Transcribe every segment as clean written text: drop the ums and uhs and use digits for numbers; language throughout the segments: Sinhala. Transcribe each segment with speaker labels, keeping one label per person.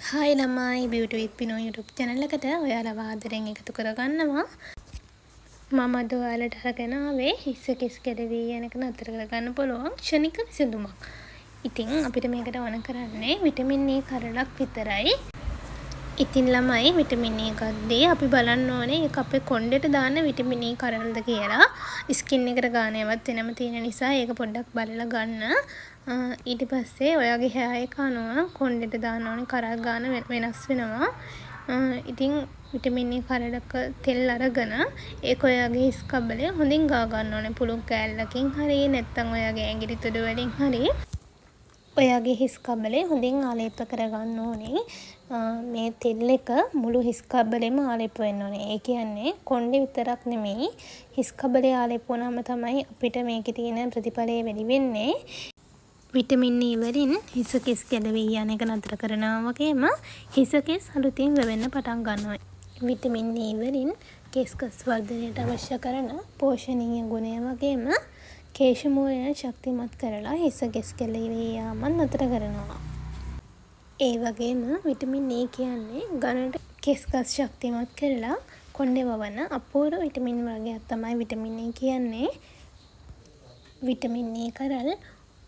Speaker 1: හායි ළමයි beauty with Pino YouTube channel එකට ඔයාලව ආදරෙන් එකතු කරගන්නවා. මම අද ඔයාලට අරගෙන ආවේ හිස කෙස් ගැලවී යන එක නතර කරගන්න පුළුවන් ක්ෂණික විසඳුමක්. ඉතින් අපිට මේකට ඕන කරන්නේ විටමින් E කරලක් විතරයි. ඉතින් ළමයි විටමින් E ගද්දී අපි බලන්න ඕනේ ඒක අපේ කොණ්ඩෙට දාන්න විටමින් E කරල්ද කියලා. ස්කින් එකට ගානේවත් වෙනම තියෙන නිසා ඒක පොඩ්ඩක් බලලා ගන්න. ඊට පස්සේ ඔයාගේ hair එක අනුව කොණ්ඩෙට දාන්න ඕනේ කරල් ගාන වෙනස් වෙනවා. ඉතින් විටමින් E කරලක තෙල් අරගෙන ඒක ඔයාගේ හිස් කබලේ හොඳින් ගා ගන්න ඕනේ. පුළුන් කෑල්ලකින් හරි නැත්නම් ඔයාගේ ඇඟිලි තුඩ වලින් හරි ඔයාගේ හිස් කබලේ හොඳින් ආලේප කරගන්න ඕනේ. මේ තෙල් එක මුළු හිස් කබලෙම ආලේප වෙන්න ඕනේ. ඒ කියන්නේ කොණ්ඩේ විතරක් නෙමෙයි හිස් කබලේ ආලේප වුණාම තමයි අපිට මේකේ තියෙන ප්‍රතිඵලය වැඩි වෙන්නේ. විටමින් E වලින් හිස කෙස් ගැලවී යන එක නතර කරනවා වගේම හිස කෙස් අලුතින් වැවෙන්න පටන් ගන්නවා. විටමින් E වලින් කෙස් කස් වර්ධනයට අවශ්‍ය කරන පෝෂණීය ගුණය වගේම කේශ මූලයන් ශක්තිමත් කරලා හිස කෙස් ගැලවී යාම නතර කරනවා. ඒ වගේම විටමින් E කියන්නේ ඝනට කෙස් කස් ශක්තිමත් කරලා කොණ්ඩේ වවන අපූර්ව විටමින් වර්ගයක් තමයි විටමින් E කියන්නේ. විටමින් E කරල්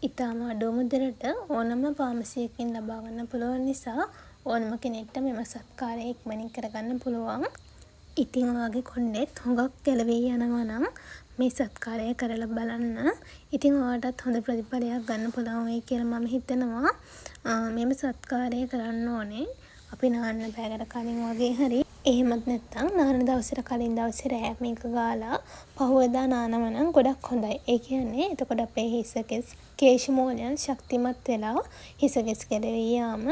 Speaker 1: ඉතාම අඩු මුදලට ඕනම ෆාමසියකින් ලබා ගන්න පුළුවන් නිසා ඕනම කෙනෙක්ට මෙම සත්කාරය ඉක්මනින් කරගන්න පුළුවන්. ඉතින් ඔයාගේ කොණ්ඩෙත් හුඟක් ගැලවී යනවා නම් මේ සත්කාරය කරලා බලන්න. ඉතින් ඔයාටත් හොඳ ප්‍රතිඵලයක් ගන්න පුළුවන් වෙයි කියලා මම හිතනවා. මෙම සත්කාරය කරන්න ඕනේ අපි නාන්න බෑකට කලින් වගේ හරි. එහෙමත් නැත්නම් නාන දවසට කලින් දවසේ රෑ මේක ගාලා පහුවදා නානවා නම් ගොඩක් හොඳයි. ඒ කියන්නේ එතකොට අපේ හිස කෙස් කේශ මූලයන් ශක්තිමත් වෙලා හිස කෙස් ගැලවී යාම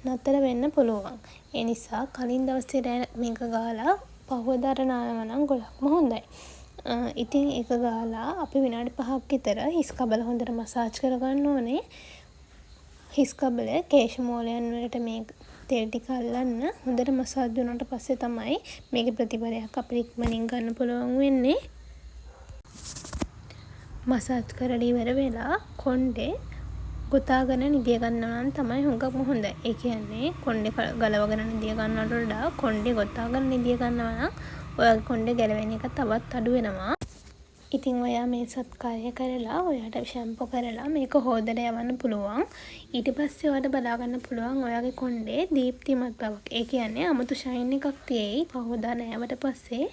Speaker 1: නතර වෙන්න පුළුවන්. ඒ නිසා කලින් දවසේ රෑ මේක ගාලා පහුවදාට නානවා නම් ගොඩක්ම හොඳයි. ඉතින් ඒක ගාලා අපි විනාඩි 5ක් විතර හිස් කබල හොඳට මසාජ් කරගන්න ඕනේ. හිස් කබල කේශ මූලයන් වලට මේ තෙල් ටික අල්ලන්න හොඳට මසාජ් වුණාට පස්සේ තමයි මේකේ ප්‍රතිඵලයක් අපිට ඉක්මනින් ගන්න පුළුවන් වෙන්නේ. මසාජ් කරලා ඉවර වෙලා කොණ්ඩේ ගොතාගෙන නිදිය ගන්නවා නම් තමයි හුඟක්ම හොඳ. ඒ කියන්නේ කොණ්ඩේ ගලවගෙන නිදිය ගන්නවට වඩා කොණ්ඩේ ගොතාගෙන නිදිය ගන්නවා නම් ඔයාගේ කොණ්ඩේ ගැලවෙන එක තවත් අඩු වෙනවා. ඉතින් ඔයා මේ සත්කාරය කරලා ඔයාට ෂැම්පෝ කරලා මේක හොදලා යවන්න පුළුවන්. ඊට පස්සේ ඔයාට බලා ගන්න පුළුවන් ඔයාගේ කොණ්ඩේ දීප්තිමත් බවක්. ඒ කියන්නේ අමුතු ෂයින් එකක් තියෙයි. පහවදා නෑවට පස්සේ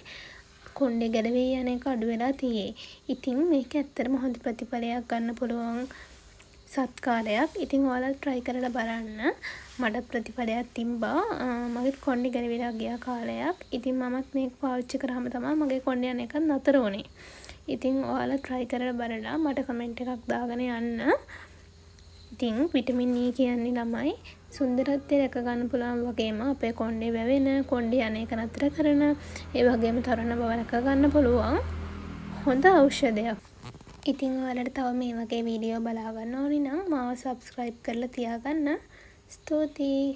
Speaker 1: කොණ්ඩේ ගැලවී යන එක අඩු වෙලා තියෙයි. ඉතින් මේක ඇත්තටම හොඳ ප්‍රතිඵලයක් ගන්න පුළුවන් සත්කාරයක්. ඉතින් ඔයාලා try කරලා බලන්න. මට ප්‍රතිඵලයක් තිබ්බා. මගේ කොණ්ඩේ ගැලවිලා ගිය කාලයක්. ඉතින් මමත් මේක පාවිච්චි කරාම තමයි මගේ කොණ්ඩේ යන එක නතර වුනේ. ඉතින් ඔයාලා try කරලා බලලා මට කමෙන්ට් එකක් දාගෙන යන්න. ඉතින් විටමින් E කියන්නේ ළමයි සුන්දරත්වය රැක ගන්න පුළුවන් වගේම අපේ කොණ්ඩේ වැවෙන, කොණ්ඩේ යන එක නතර කරන, ඒ වගේම තරණ බව රැක ගන්න පුළුවන් හොඳ ඖෂධයක්. ඉතින් ඔයාලට තව මේ වගේ වීඩියෝ බලා ගන්න ඕනි නම් මාව subscribe කරලා තියාගන්න. ස්තුතියි.